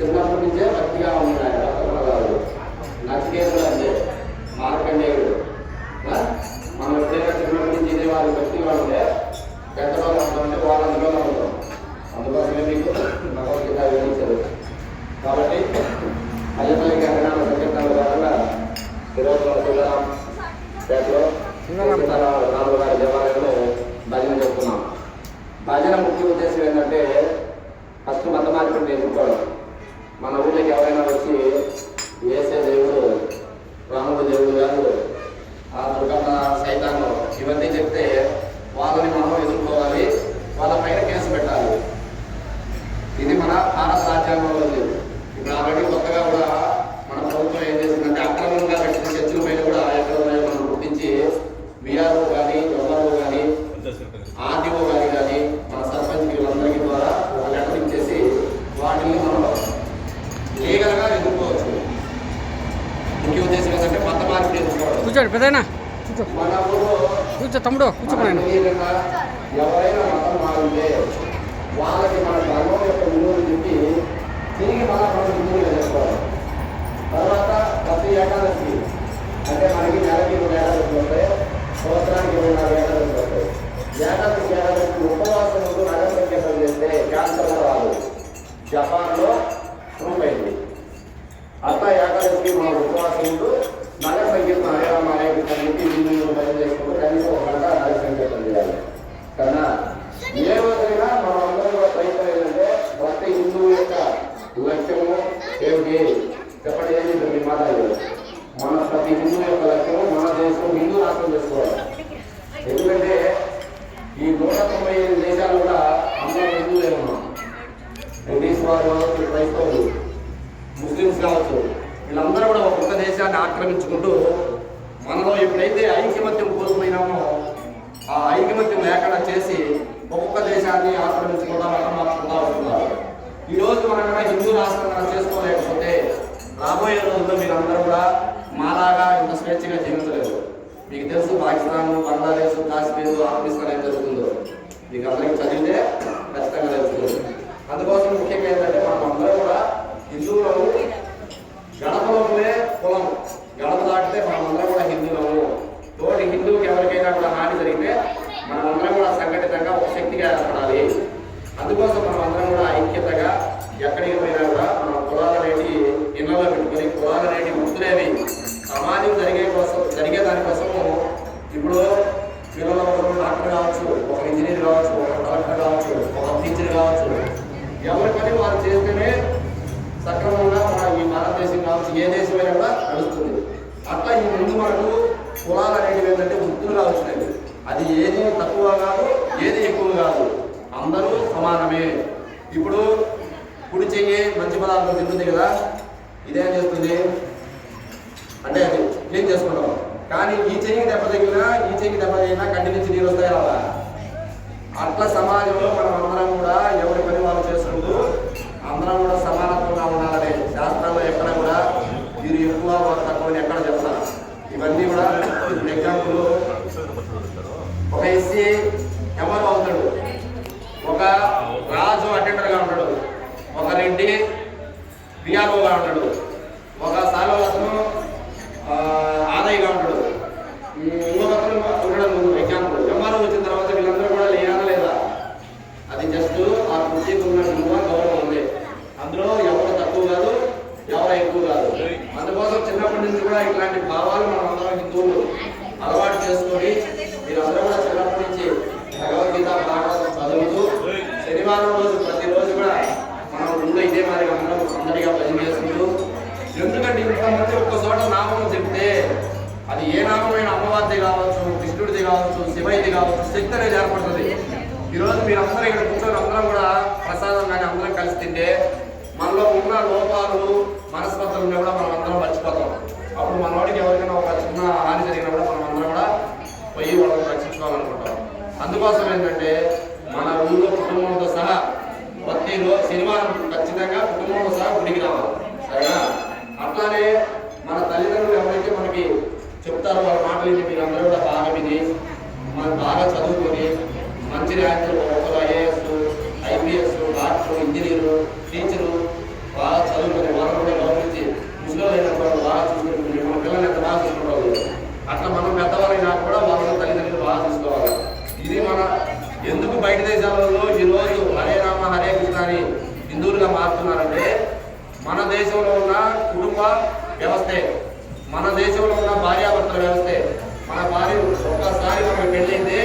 చిన్నప్పటి నుంచే భక్తిగా ఉన్నాయి రత్నగారు నచికేతుడు అంటే మార్కండేయుడు. మనం ఎప్పుడైనా చిన్నప్పటి నుంచి ఇదే వారి భక్తిగా ఉంటే పెద్దవాళ్ళు అంటే వాళ్ళు అందులో ఉంటాం. అందుకోసమే మీకు భగవద్గీత వివరించారు. కాబట్టి అయ్యపల్లికి అన్నదాన సంకీర్తనల భాగంగా ఈరోజు శివరాం పేటలో రాములు గారి దేవాలయంలో భజన చేస్తున్నాం. భజన ముఖ్య ఉద్దేశం ఏంటంటే ఫస్ట్ మత మార్పిడి నేర్చుకోవడం. మన ఊళ్ళకి ఎవరైనా వచ్చి వేసే దేవుడు రాముడు దేవుడు కాదు, ఆ దుర్గమ్మ సైతాను ఇవన్నీ చెప్తే వాళ్ళని మనం ఎదుర్కోవాలి, వాళ్ళ పైన కేసు పెట్టాలి. ఇది మన భారత రాజ్యాంగంలో లేదు. ఇప్పుడు ఆల్రెడీ కొత్తగా కూడా మన ప్రభుత్వం ఏం చేసిందంటే అక్రమంగా కట్టిన చర్చల పైన కూడా ఎక్కడ ఉన్నాయో మనం గుర్తించి బీఆర్ఓ కానీ ఎంఆర్ఓ కానీ ఆర్డీఓ గారి కానీ మన సర్పంచ్ వీళ్ళందరికీ ద్వారా ఒక లెటర్ ఇచ్చేసి వాటిని మనం లీగల్గా ఎదుర్కోవచ్చు. ముఖ్య ఉద్దేశం ఏంటంటే మత మార్పిడి ఎదుర్కోవడం. కూర్చోండి పెద్దయినా, మన ఊళ్ళో కూర్చో తమ్ముడు, కూర్చోమని ఎవరైనా మతం మారుంటే వాళ్ళకి మన ధర్మం యొక్క విలువలు చెప్పి తిరిగి మన హిందువులు చేసుకోవాలి. తర్వాత ప్రతి ఏకాదశి అంటే మనకి నెలకి 2 ఏకాదశులు వస్తాయి, సంవత్సరానికి 24 ఏకాదశులు వస్తాయి. ఏకాదశి ఉపవాసం ముందు నగర సంకేతం చేస్తే క్యాన్సర్ రాదు. జపాన్లో ప్రూవ్ అయింది. అట్లా ఏకాదశికి మన ఉపవాసం ముందు నగర సంకేతం హరేరామ హరే చెప్పి హిందువులు భజన చేసుకుంటూ కనీసం 1 గంట నగర సంకేతం చేయాలి. కన్నా ఏ రోజైనా మనం అందరం కూడా ప్రయత్నం ఏంటంటే ప్రతి హిందువు యొక్క లక్ష్యము ఏమిటి చెప్పండి. ఏం చెప్పండి మీ మాట్లాడారు. మన ప్రతి హిందువు యొక్క లక్ష్యము మన దేశం హిందూ రాష్ట్రం చేసుకోవాలి. ఎందుకంటే ఈ 195 దేశాలు కూడా అందరం హిందువులే ఉన్నాం. బ్రిటిష్ వారు కావచ్చు, క్రైస్తవులు, ముస్లిమ్స్ కావచ్చు, వీళ్ళందరూ కూడా ఒక్కొక్క దేశాన్ని ఆక్రమించుకుంటూ మనలో ఎప్పుడైతే ఐకమత్యం కోల్పోయినామో ఆ ఐకమత్యం లేకుండా చేసి ఒక్కొక్క దేశాన్ని ఆక్రమించుకుంటా మతం మార్చుకుంటా ఉంటున్నారు. ఈరోజు మనం హిందూ రాష్ట్రం చేసుకోలేకపోతే రాబోయే రోజుల్లో మీరందరూ కూడా మాలాగా ఇంత స్వేచ్ఛగా జీవించలేదు. మీకు తెలుసు పాకిస్తాన్, బంగ్లాదేశ్, కాశ్మీర్, ఆఫ్ఘనిస్తాన్ ఏం జరుగుతుందో మీకు అందరికీ చదివితే ఖచ్చితంగా తెలుస్తుంది. అందుకోసం ముఖ్యంగా ఏంటంటే మనం అందరూ కూడా హిందువులము. గడపలోనే కులం, గడప దాటితే మనమందరం కూడా హిందువులము. తోటి హిందువుకి ఎవరికైనా కూడా హాని జరిగితే మనమందరం కూడా సంఘటితంగా ఒక శక్తిగా ఏర్పడాలి. అందుకోసం మనం అందరం కూడా ఐక్యతగా ఎక్కడికి పోయినా కూడా మన కులాలనేటి ఇళ్లలో పెట్టుకుని కులాలనేటి వృత్తులేవి సమాజం జరిగే దానికోసము ఇప్పుడు పిల్లలు ఒకరు డాక్టర్ కావచ్చు, ఒక ఇంజనీర్ కావచ్చు, ఒక కలెక్టర్ కావచ్చు, ఒక టీచర్ కావచ్చు, ఎవరి పని వారు చేస్తేనే సక్రమంగా మన ఈ భారతదేశం కావచ్చు ఏ దేశమైనా కూడా నడుస్తుంది. అట్లా ఈ ముందు మనకు కులాలు అనేటివి ఏంటంటే వృత్తులుగా వచ్చినవి. అది ఏది తక్కువ కాదు, ఏది ఎక్కువ కాదు, అందరూ సమానమే. ఇప్పుడు కుడి చెయ్యి మంచి పదార్థం తింటుంది కదా, ఇదేం చేస్తుంది అంటే అది క్లీన్ చేసుకుంటాం. కానీ ఈ చెయ్యికి దెబ్బ తగిలినా ఈ చెయ్యికి దెబ్బ తగిలినా కంటి నుంచి నీరు వస్తాయి రావా? అట్లా సమాజంలో మనం అందరం కూడా ఎవరి పని వాళ్ళు చేసుకుంటూ అందరం కూడా సమానత్వంగా ఉండాలని శాస్త్రాల్లో ఎక్కడ కూడా మీరు ఎక్కువ తక్కువ ఎక్కడ చెప్తారు. ఇవన్నీ కూడా ఎగ్జాంపుల్ ఒక ఎస్సీ ఎవరు అవుతాడు, ఒక రాజు అటెండర్గా ఉంటాడు, ఒక రెడ్డి బిఆర్ఓగా ఉంటాడు, ఒక సాలవతను ఆదాయిగా ఉంటాడు, ఇంకొకరు ఉండడం ముందు ఎగ్జాంపుల్. ఎంఆర్ఓ వచ్చిన తర్వాత వీళ్ళందరూ కూడా లేనా లేదా? అది జస్ట్ ఆ కుర్చీకి ఉన్న గౌరవం ఉంది. అందులో ఎవరు తక్కువ కాదు, ఎవరు ఎక్కువ కాదు. అందుకోసం చిన్నప్పటి నుంచి కూడా ఇట్లాంటి భావాలు మనం అందరం హిందువులు అలవాటు చేసుకొని మీరందరూ కూడా చిన్నప్పటి నుంచి భగవద్గీత భాగవతం చదువుతూ శనివారం రోజు ప్రతిరోజు కూడా మనం ముందు ఇదే మరి అందరిగా భజన చేసుకుంటూ. ఎందుకంటే ఇంతమంది ఒక్క చోట నామం చెప్తే అది ఏ నామమైన అమ్మవారిది కావచ్చు, కృష్ణుడిది కావచ్చు, శివయ్యది కావచ్చు, శక్తి అనేది ఏర్పడుతుంది. ఈరోజు మీరు అందరూ ఇక్కడ కూర్చొని అందరం కూడా ప్రసాదం కానీ అందరం కలిసి తింటే మనలో ఉన్న లోపాలు మనస్పర్ధలు ఉన్నా కూడా మనం అందరం మర్చిపోతాం. అప్పుడు మన వాడికి ఎవరికైనా ఒక చిన్న హాని జరిగినా కూడా మనం అందరం కూడా పోయి వాళ్ళని రక్షించుకోవాలనుకుంటాం. అందుకోసం ఏంటంటే మన ఊళ్ళో కుటుంబంతో సహా ప్రతిరోజు శనివారం ఖచ్చితంగా కుటుంబంతో సహా గుడికి రావాలి, సరేనా? అట్లానే మన తల్లిదండ్రులు ఎవరైతే మనకి చెప్తారో వాళ్ళ మాటలు మీరందరూ కూడా బాగా విని మనం బాగా చదువుకొని మంచి ర్యాంకులు ఒకరు ఐఏఎస్, ఐపీఎస్, టీచరు బాగా చదువుకుని మనం కూడా గౌరవించి ముసలిలో అయినప్పుడు బాగా చూసుకుంటుంది, మన పిల్లల్ని ఎంత బాగా చూసుకోవాలి. అట్లా మనం పెద్దవాళ్ళైనా కూడా వాళ్ళ తల్లిదండ్రులు బాగా చూసుకోవాలి. ఇది మన ఎందుకు బయట దేశాలలో ఈరోజు హరే రామ హరే కృష్ణ అని హిందువులుగా మారుతున్నారంటే మన దేశంలో ఉన్న కుటుంబ వ్యవస్థే, మన దేశంలో ఉన్న భార్యాభర్తల వ్యవస్థే. మన భార్య ఒక్కసారి మనం పెళ్ళైతే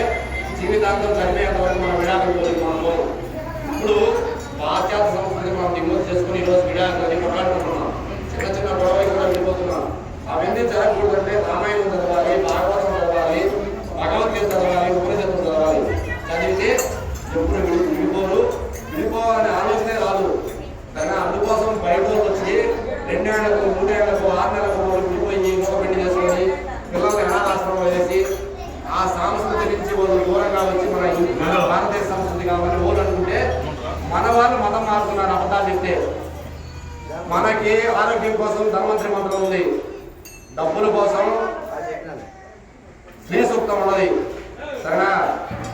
జీవితాంతం చనిపోయేంత వరకు మన విడాకులు కోరుకున్నాము. ఇప్పుడు పాశ్చాత్య సంస్కృతి మనం దిగుమతి చేసుకుని ఈరోజు విడాకులని కొట్లాడుకుంటున్నాం, చిన్న చిన్న గొడవ కూడా వెళ్ళిపోతున్నాం. అవన్నీ జరగకూడదంటే రామాయణం చదవాలి, భాగవతం చదవాలి, భగవద్గీత చదవాలి, ఉపనిషత్తులు చదవాలి. చదివితే ఎప్పుడు విడిపోవాలనే ఆలోచనే రాదు. కానీ అందుకోసం బయట వచ్చి 2 ఏళ్లకు 3 ఏళ్లకు 6 నెలలకు విడిపోయి ఇంకొక పెళ్లి చేసుకొని పిల్లల్ని అనాథాశ్రమం వేసి ఆ సంస్కృతి నుంచి వాళ్ళు దూరంగా వచ్చి మన భారతదేశ సంస్కృతి కావాలని వాళ్ళు అనుకుంటే మన వాళ్ళు మతం మారుతున్నారు. అబద్ధాలు చెప్తే మనకి ఆరోగ్యం కోసం ధన్వంతరి మంత్రం ఉంది, డబ్బుల కోసం శ్రీ సూక్తం ఉన్నది. సరేనా?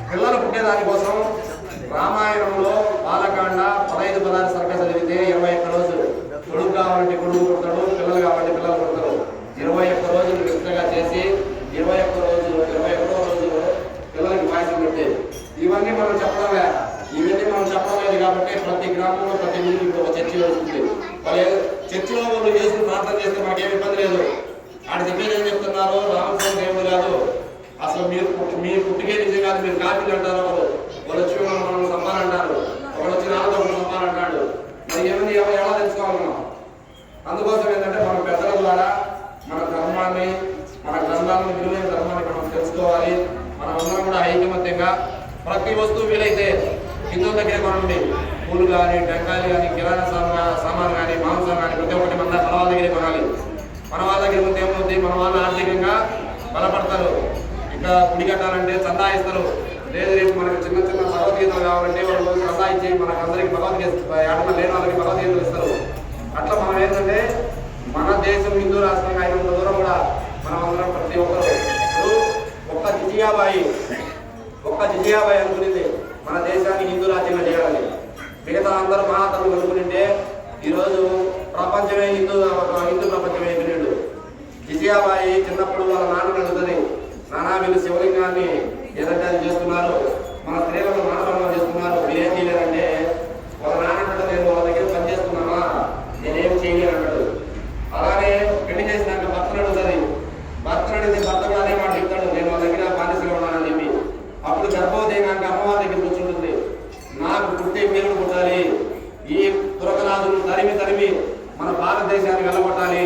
పిల్లలు పుట్టేదాని కోసం రామాయణంలో బాలకాండ 15-16 సరిగ్గా చదివితే 21 రోజులు. కొడుకు కావాలంటే కొడుకు పుడతాడు, పిల్లలు కావాలంటే పిల్లలు పుడతారు. 21 రోజులు నిష్ఠగా చేసి 21 రోజులో పిల్లలకి పాయసం పెట్టే. ఇవన్నీ మనం చెప్పడమే, ఇవన్నీ మనం చెప్పడం లేదు కాబట్టి ప్రతి గ్రామంలో ప్రతి ఊరికి ఒక చర్చి వస్తుంది. వాళ్ళు చర్చిలో వాళ్ళు చేసుకుని ప్రార్థన చేస్తే మాకేం ఇబ్బంది లేదు. ఆడ చెప్పేది ఏం చెప్తున్నారు, రామస్వామి ఏమీ కాదు, అసలు మీ పుట్టికే నిజం కాదు, మీరు కాపీలు అంటారు. వాళ్ళు వచ్చి మనం సంపాలంటారు, ఒకళ్ళు వచ్చి నాలుగు సంపాలంటాడు. మరి ఏమని ఎలా తెలుసుకోవాలి మనం? అందుకోసం ఏంటంటే మన పెద్దల ద్వారా మన ధర్మాన్ని, మన గ్రంథాలను, విలువైన ధర్మాన్ని మనం తెలుసుకోవాలి. మనం అందరం కూడా ఐకమత్యంగా ప్రతి వస్తువు వీలైతే హిందువుల దగ్గరే కొనండి. పూలు కానీ, టెంకాయలు కానీ, కిరాణా సామాన్ కానీ, మాంసం కానీ ప్రతి ఒక్కటి మన వాళ్ళ దగ్గరే కొనాలి. మన వాళ్ళ దగ్గర కొంత ఏమవుతుంది, మన వాళ్ళు ఆర్థికంగా బలపడతారు. ఇంకా గుడి కట్టాలంటే చందా ఇస్తారు. లేదు రేపు మనకి చిన్న చిన్న భగవద్గీతలు కావాలంటే వాళ్ళు చందా ఇచ్చి మనకు అందరికి భగవద్గీత ఏమన్నా లేని వాళ్ళకి భగవద్గీతలు ఇస్తారు. అట్లా మనం ఏంటంటే మన దేశం హిందూ రాష్ట్రంగా అయినంత దూరం కూడా మనం అందరం ప్రతి ఒక్కరు ఒక్క జిజియాబాయి అనుకునేది మన దేశాన్ని హిందూ రాజ్యంగా చేయాలని. మిగతా అందరూ మహాతరులు అనుకుంటే ఈరోజు ప్రపంచమే హిందూ ప్రపంచమే అయిపోయినాడు. జిజియాబాయి చిన్నప్పుడు వాళ్ళ నాన్న అడుగుతుంది, నానా వీళ్ళు శివలింగాన్ని ఏదంటే అది చేస్తున్నారు, మన స్త్రీలను మానవంగా చేస్తున్నారు, మీరేం చేయలేదంటే వాళ్ళ నాన్న నేను వాళ్ళ దగ్గర పనిచేస్తున్నామా, నేనేం చేయలేను అన్నాడు. అలానే పెళ్లి చేసినాక భర్తను అడుగుతుంది, భర్తను అడిగితే భర్త కూడా అదే మాట చెప్తాడు, నేను వాళ్ళ దగ్గర బానిసగా ఉన్నానని చెప్పి. అప్పుడు గర్భవతి అయినాక అమ్మవారి దగ్గర కూర్చుంటుంది, నాకు పుట్టే పేరు పుట్టాలి, ఈ తురకరాజును తరిమి మన భారతదేశానికి వెళ్ళగొట్టాలి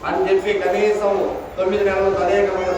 అని చెప్పి కనీసం 9 నెలలు తదేకమైన